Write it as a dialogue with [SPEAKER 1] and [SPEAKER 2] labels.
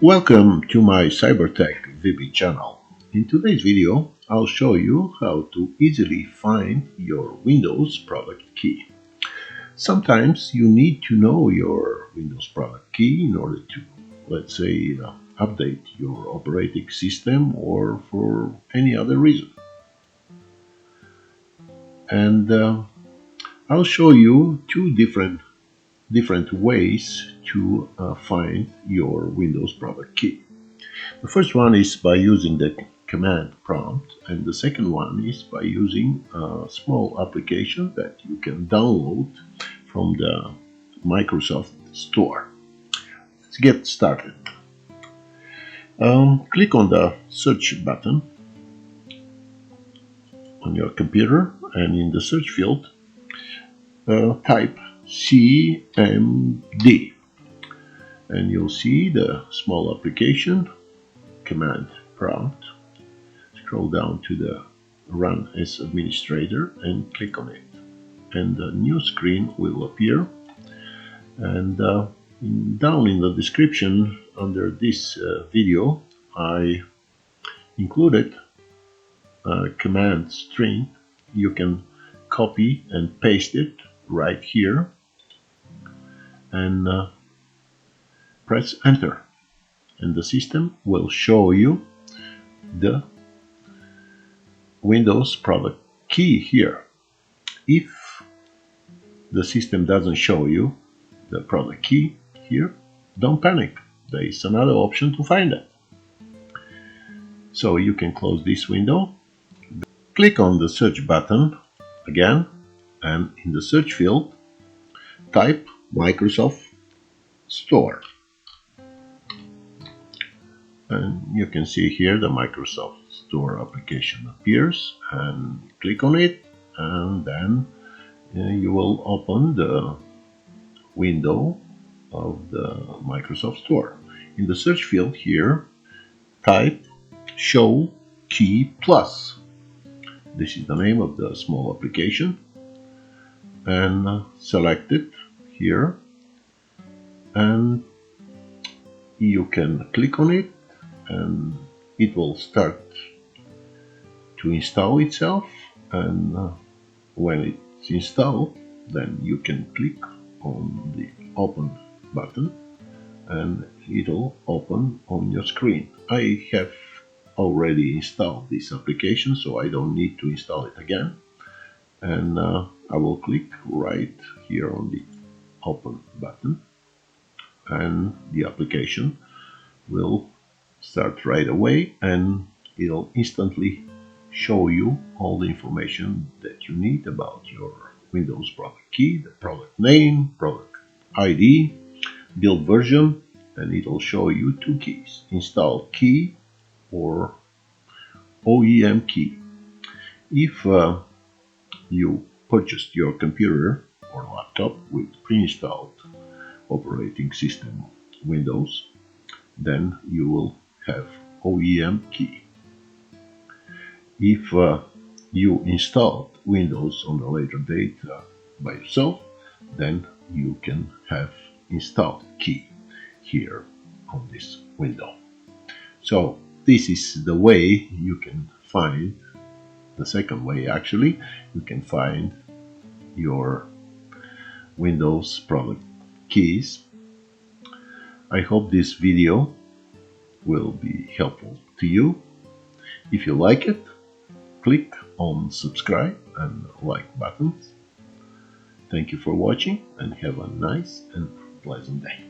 [SPEAKER 1] Welcome to my CyberTech-VB channel. In today's video, I'll show you how to easily find your Windows product key. Sometimes you need to know your Windows product key in order to, let's say, update your operating system or for any other reason. And I'll show you two different ways to find your Windows product key. The first one is by using the command prompt, and the second one is by using a small application that you can download from the Microsoft Store. Let's get started. Click on the search button on your computer, and in the search field type CMD, and you'll see the small application command prompt. Scroll down to the Run as Administrator and click on it, and the new screen will appear. And down in the description under this video, I included a command string. You can copy and paste it right here and press enter, and the system will show you the Windows product key here. If the system doesn't show you the product key here, don't panic, there is another option to find it. So you can close this window, click on the search button again, and in the search field type Microsoft Store, and you can see here the Microsoft Store application appears, and click on it, and then you will open the window of the Microsoft Store. In the search field here type Show Key Plus. This is the name of the small application, and select it here, and you can click on it, and it will start to install itself. And when it's installed, then you can click on the open button and it'll open on your screen. I have already installed this application, so I don't need to install it again, and I will click right here on the open button, and the application will start right away, and it'll instantly show you all the information that you need about your Windows product key, the product name, product ID, build version, and it'll show you two keys: install key or OEM key. If you purchased your computer or laptop with pre-installed operating system Windows, then you will have OEM key. If you installed Windows on a later date by yourself, then you can have installed key here on this window. So this is the way you can find, the second way actually, you can find your Windows product keys. I hope this video will be helpful to you. If you like it, click on subscribe and like buttons. Thank you for watching, and have a nice and pleasant day.